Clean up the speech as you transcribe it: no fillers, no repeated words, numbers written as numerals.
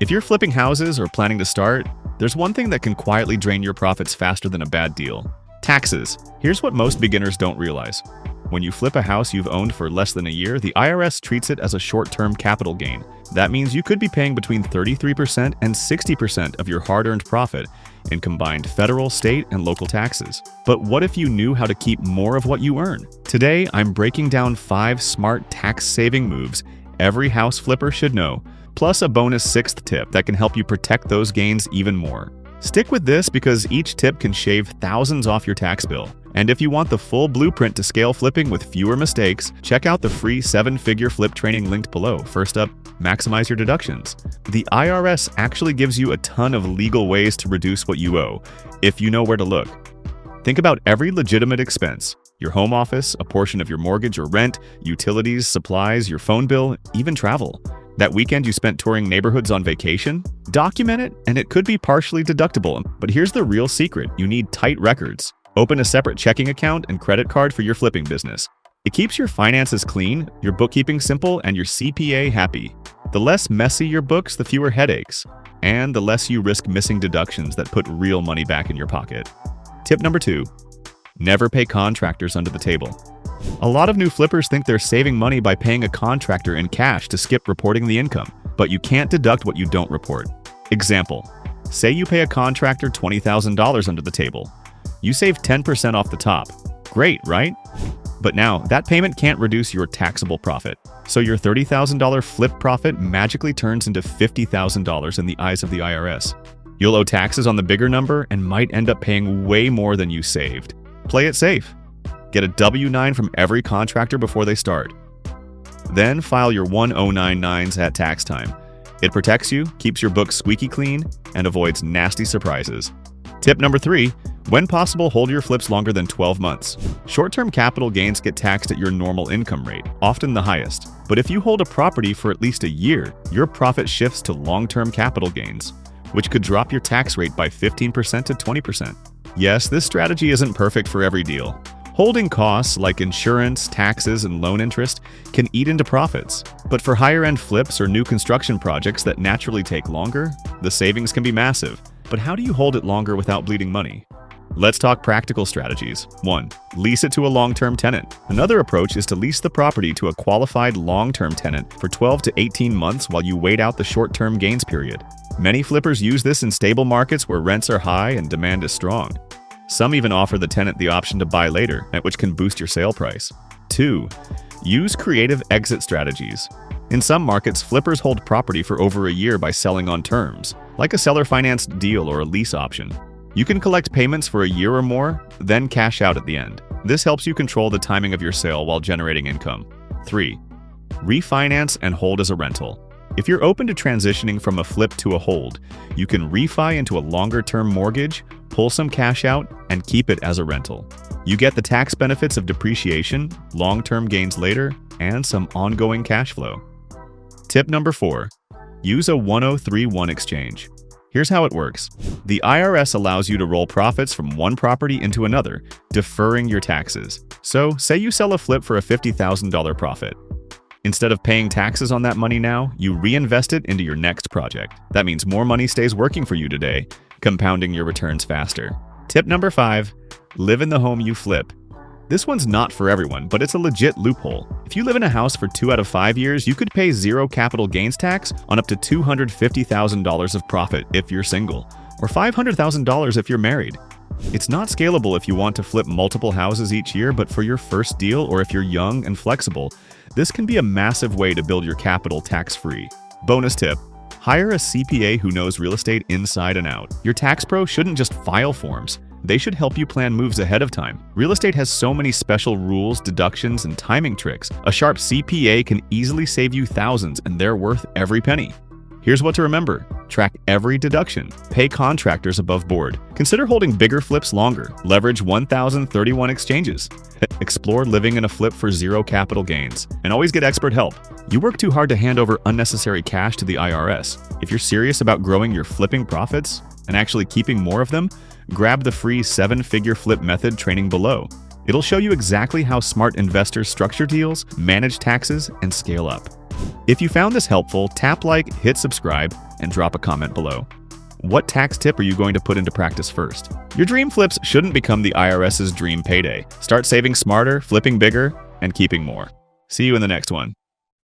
If you're flipping houses or planning to start, there's one thing that can quietly drain your profits faster than a bad deal. Taxes. Here's what most beginners don't realize. When you flip a house you've owned for less than a year, the IRS treats it as a short-term capital gain. That means you could be paying between 33% and 60% of your hard-earned profit in combined federal, state, and local taxes. But what if you knew how to keep more of what you earn? Today, I'm breaking down 5 smart tax-saving moves every house flipper should know, plus a bonus 6th tip that can help you protect those gains even more. Stick with this because each tip can shave thousands off your tax bill. And if you want the full blueprint to scale flipping with fewer mistakes, check out the free 7-figure flip training linked below. First up, maximize your deductions. The IRS actually gives you a ton of legal ways to reduce what you owe, if you know where to look. Think about every legitimate expense: your home office, a portion of your mortgage or rent, utilities, supplies, your phone bill, even travel. That weekend you spent touring neighborhoods on vacation? Document it, and it could be partially deductible. But here's the real secret: you need tight records. Open a separate checking account and credit card for your flipping business. It keeps your finances clean, your bookkeeping simple, and your CPA happy. The less messy your books, the fewer headaches, and the less you risk missing deductions that put real money back in your pocket. Tip number 2. Never pay contractors under the table. A lot of new flippers think they're saving money by paying a contractor in cash to skip reporting the income, but you can't deduct what you don't report. Example: say you pay a contractor $20,000 under the table. You save 10% off the top. Great, right? But now, that payment can't reduce your taxable profit. So your $30,000 flip profit magically turns into $50,000 in the eyes of the IRS. You'll owe taxes on the bigger number and might end up paying way more than you saved. Play it safe. Get a W-9 from every contractor before they start. Then file your 1099s at tax time. It protects you, keeps your books squeaky clean, and avoids nasty surprises. Tip number 3. When possible, hold your flips longer than 12 months. Short-term capital gains get taxed at your normal income rate, often the highest. But if you hold a property for at least a year, your profit shifts to long-term capital gains, which could drop your tax rate by 15% to 20%. Yes, this strategy isn't perfect for every deal. Holding costs like insurance, taxes, and loan interest can eat into profits. But for higher-end flips or new construction projects that naturally take longer, the savings can be massive. But how do you hold it longer without bleeding money? Let's talk practical strategies. 1. Lease it to a long-term tenant. Another approach is to lease the property to a qualified long-term tenant for 12 to 18 months while you wait out the short-term gains period. Many flippers use this in stable markets where rents are high and demand is strong. Some even offer the tenant the option to buy later, which can boost your sale price. 2. Use creative exit strategies. In some markets, flippers hold property for over a year by selling on terms, like a seller-financed deal or a lease option. You can collect payments for a year or more, then cash out at the end. This helps you control the timing of your sale while generating income. 3. Refinance and hold as a rental. If you're open to transitioning from a flip to a hold, you can refi into a longer-term mortgage, pull some cash out, and keep it as a rental. You get the tax benefits of depreciation, long-term gains later, and some ongoing cash flow. Tip number 4. Use a 1031 exchange. Here's how it works. The IRS allows you to roll profits from one property into another, deferring your taxes. So, say you sell a flip for a $50,000 profit. Instead of paying taxes on that money now, you reinvest it into your next project. That means more money stays working for you today, compounding your returns faster. Tip number 5. Live in the home you flip. This one's not for everyone, but it's a legit loophole. If you live in a house for 2 out of 5 years, you could pay 0 capital gains tax on up to $250,000 of profit if you're single, or $500,000 if you're married. It's not scalable if you want to flip multiple houses each year, but for your first deal or if you're young and flexible, this can be a massive way to build your capital tax-free. Bonus tip: hire a CPA who knows real estate inside and out. Your tax pro shouldn't just file forms. They should help you plan moves ahead of time. Real estate has so many special rules, deductions, and timing tricks. A sharp CPA can easily save you thousands, and they're worth every penny. Here's what to remember. Track every deduction. Pay contractors above board. Consider holding bigger flips longer. Leverage 1031 exchanges. Explore living in a flip for 0 capital gains. And always get expert help. You work too hard to hand over unnecessary cash to the IRS. If you're serious about growing your flipping profits and actually keeping more of them, grab the free 7-figure flip method training below. It'll show you exactly how smart investors structure deals, manage taxes, and scale up. If you found this helpful, tap like, hit subscribe, and drop a comment below. What tax tip are you going to put into practice first? Your dream flips shouldn't become the IRS's dream payday. Start saving smarter, flipping bigger, and keeping more. See you in the next one.